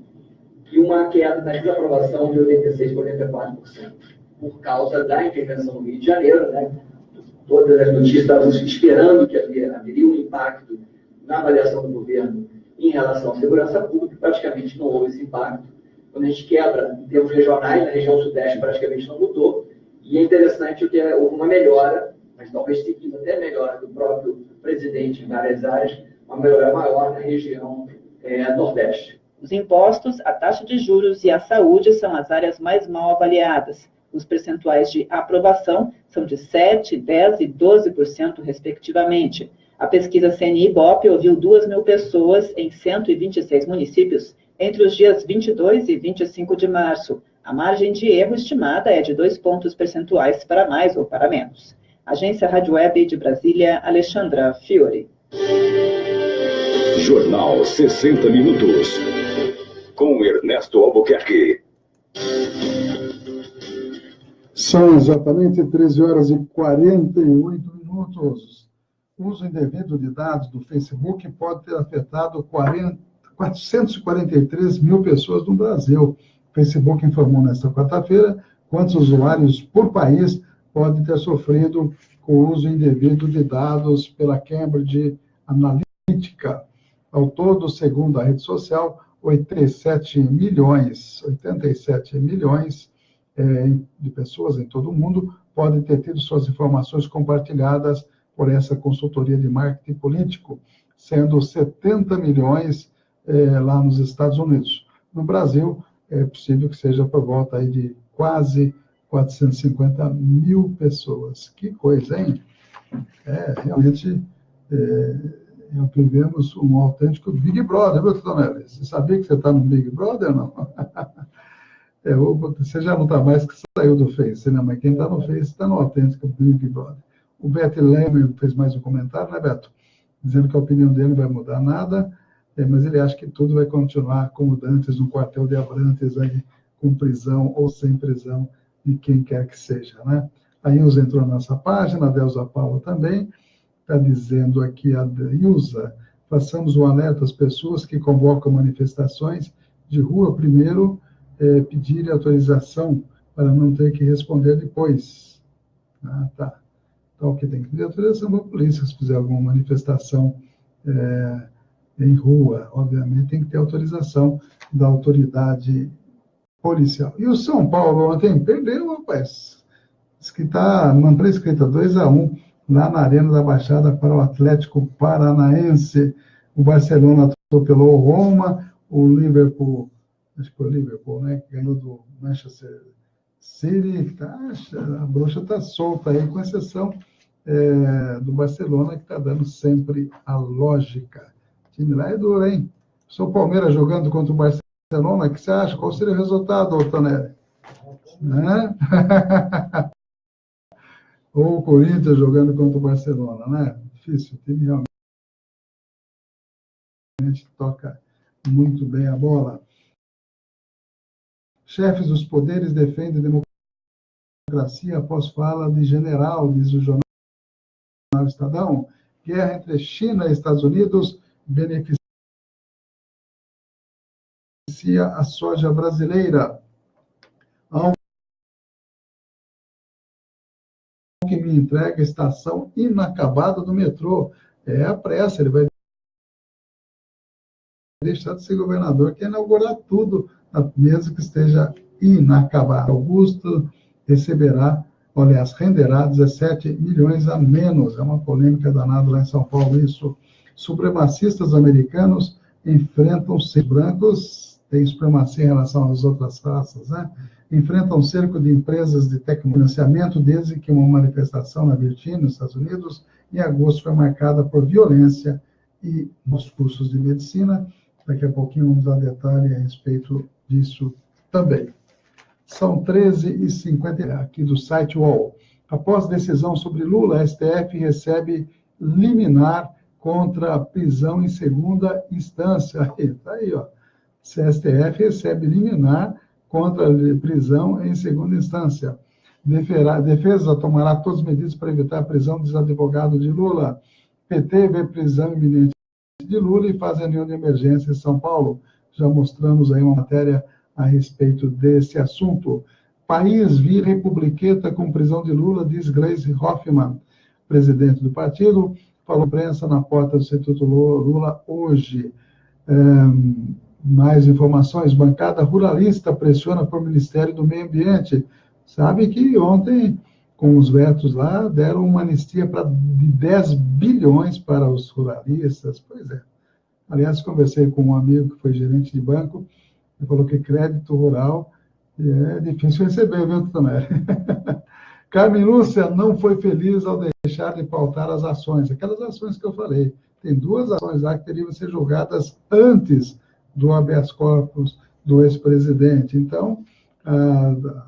e uma queda na desaprovação de 86% para 84%, por causa da intervenção no Rio de Janeiro, né? Todas as notícias estavam esperando que haveria um impacto na avaliação do governo em relação à segurança pública, praticamente não houve esse impacto. Quando a gente quebra em termos regionais, na região sudeste praticamente não mudou, e é interessante que houve uma melhora, mas talvez seguindo até melhora do próprio presidente em várias áreas, uma melhora maior na região nordeste. Os impostos, a taxa de juros e a saúde são as áreas mais mal avaliadas. Os percentuais de aprovação são de 7%, 10% e 12%, respectivamente. A pesquisa CNI-IBOP ouviu 2.000 pessoas em 126 municípios entre os dias 22 e 25 de março. A margem de erro estimada é de 2 pontos percentuais para mais ou para menos. Agência Rádio Web de Brasília, Alexandra Fiore. Jornal 60 Minutos, com Ernesto Albuquerque. São exatamente 13 horas e 48 minutos. O uso indevido de dados do Facebook pode ter afetado 443 mil pessoas no Brasil. O Facebook informou nesta quarta-feira quantos usuários por país podem ter sofrido com o uso indevido de dados pela Cambridge Analytica. Ao todo, segundo a rede social, 87 milhões de pessoas em todo o mundo podem ter tido suas informações compartilhadas por essa consultoria de marketing político. sendo 70 milhões lá nos Estados Unidos. No Brasil, é possível que seja por volta aí de quase 450 mil pessoas. Que coisa, hein? Realmente, vivemos um autêntico Big Brother, viu, Tonelli? Você sabia que você está no Big Brother ou não? Você já não está mais, que saiu do Face, né? Mas quem está no Face está no autêntico Big Brother. O Beto Leme fez mais um comentário, né, Beto? Dizendo que a opinião dele não vai mudar nada, mas ele acha que tudo vai continuar como dantes no quartel de Abrantes, aí, com prisão ou sem prisão de quem quer que seja, né? A Ilza entrou na nossa página, a Delza Paula também, está dizendo aqui, a Ilza, façamos um alerta às pessoas que convocam manifestações de rua, primeiro, pedir autorização para não ter que responder depois. Ah, tá. Então, o que tem que pedir autorização para a polícia, se fizer alguma manifestação em rua, obviamente tem que ter autorização da autoridade policial. E o São Paulo ontem perdeu, rapaz. Diz que está mantendo escrita 2-1 lá na Arena da Baixada para o Atlético Paranaense. O Barcelona atropelou o Roma, o Liverpool, acho que foi o Liverpool, né, que ganhou do Manchester City. A bruxa está solta aí, com exceção do Barcelona, que está dando sempre a lógica. O time lá é duro, hein? Sou Palmeiras jogando contra o Barcelona, o que você acha? Qual seria o resultado, Tonelli? Né? Ou o Corinthians jogando contra o Barcelona, né? Difícil, o time realmente toca muito bem a bola. Chefes dos poderes defendem democracia após fala de general, diz o jornal Estadão. Guerra entre China e Estados Unidos beneficia a soja brasileira. Que me entrega a estação inacabada do metrô. É a pressa, ele vai deixar de ser governador, quer inaugurar tudo, mesmo que esteja inacabado. Augusto renderá 17 milhões a menos. É uma polêmica danada lá em São Paulo, isso. Supremacistas americanos enfrentam brancos, tem supremacia em relação às outras raças, né? Enfrentam cerco de empresas de financiamento desde que uma manifestação na Virgínia, nos Estados Unidos, em agosto foi marcada por violência e nos cursos de medicina. Daqui a pouquinho vamos dar detalhe a respeito disso também. São 13h50 aqui do site UOL. Após decisão sobre Lula, STF recebe liminar contra a prisão em segunda instância. Está aí, ó. STF recebe liminar contra a prisão em segunda instância. Defesa tomará todas as medidas para evitar a prisão dos advogados de Lula. PT vê prisão iminente de Lula e faz reunião de emergência em São Paulo. Já mostramos aí uma matéria a respeito desse assunto. País vira republiqueta com prisão de Lula, diz Gleisi Hoffmann, presidente do partido, falou imprensa na porta do Instituto Lula hoje. Mais informações, bancada ruralista pressiona por Ministério do Meio Ambiente. Sabe que ontem, com os vetos lá, deram uma anistia de 10 bilhões para os ruralistas. Pois é. Aliás, conversei com um amigo que foi gerente de banco, ele falou que crédito rural é difícil receber, viu, Tonelli? Carmen Lúcia não foi feliz ao deixar de pautar as ações. Aquelas ações que eu falei. Tem 2 ações lá que teriam que ser julgadas antes do habeas corpus do ex-presidente. Então, a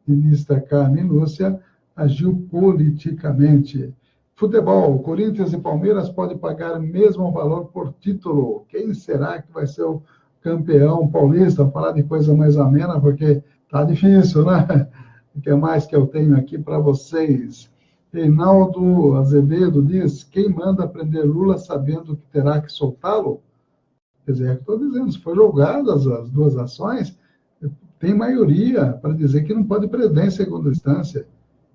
ministra Carmen Lúcia agiu politicamente. Futebol, Corinthians e Palmeiras podem pagar o mesmo valor por título. Quem será que vai ser o campeão paulista? Vamos falar de coisa mais amena, porque tá difícil, né? O que mais que eu tenho aqui para vocês? Reinaldo Azevedo diz, quem manda prender Lula sabendo que terá que soltá-lo? Quer dizer, é o que estou dizendo, se for julgadas as 2 ações, tem maioria para dizer que não pode prender em segunda instância.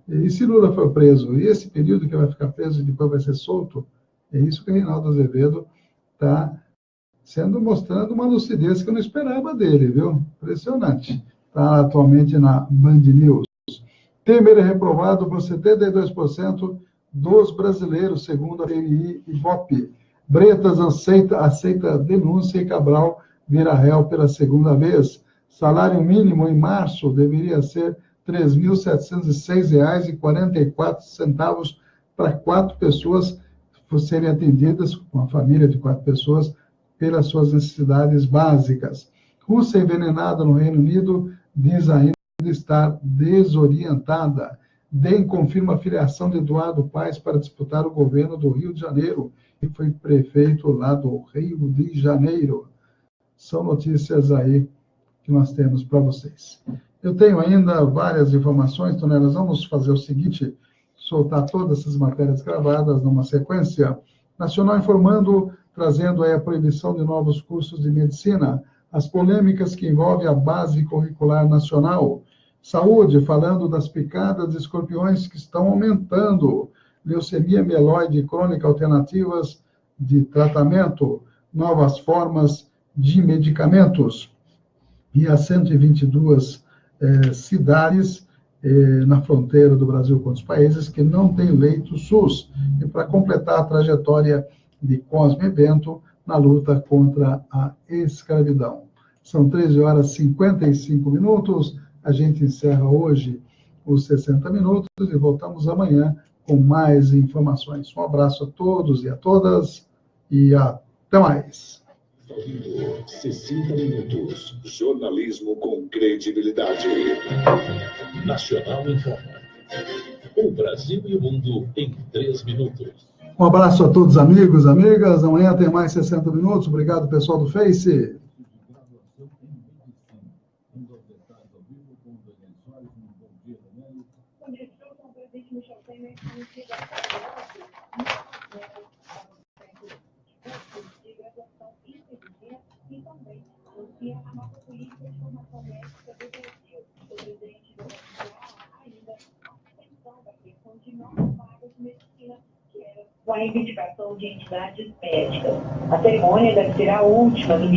E se Lula for preso, e esse período que vai ficar preso e depois vai ser solto, é isso que o Reinaldo Azevedo está mostrando uma lucidez que eu não esperava dele, viu? Impressionante. Está atualmente na Band News. Temer é reprovado por 72% dos brasileiros, segundo a PMI e Ibope. Bretas aceita denúncia e Cabral vira réu pela segunda vez. Salário mínimo em março deveria ser R$ 3.706,44 para 4 pessoas serem atendidas, uma família de 4 pessoas, pelas suas necessidades básicas. Rússia envenenada no Reino Unido diz ainda estar desorientada. DEM confirma a filiação de Eduardo Paes para disputar o governo do Rio de Janeiro, que foi prefeito lá do Rio de Janeiro. São notícias aí que nós temos para vocês. Eu tenho ainda várias informações, então nós vamos fazer o seguinte, soltar todas essas matérias gravadas numa sequência. Nacional informando, trazendo aí a proibição de novos cursos de medicina, as polêmicas que envolvem a base curricular nacional. Saúde, falando das picadas de escorpiões que estão aumentando. Leucemia mieloide crônica, alternativas de tratamento, novas formas de medicamentos. E as 122 cidades na fronteira do Brasil com os países que não têm leito SUS. E para completar a trajetória de Cosme Bento na luta contra a escravidão. São 13h55. A gente encerra hoje os 60 minutos e voltamos amanhã com mais informações. Um abraço a todos e a todas e até mais. 60 minutos. Jornalismo com credibilidade. Nacional informa. O Brasil e o mundo em 3 minutos. Um abraço a todos, amigos, amigas. Amanhã tem mais 60 minutos. Obrigado, pessoal do Face. Com a reivindicação de entidades médicas. A cerimônia deve ser a última do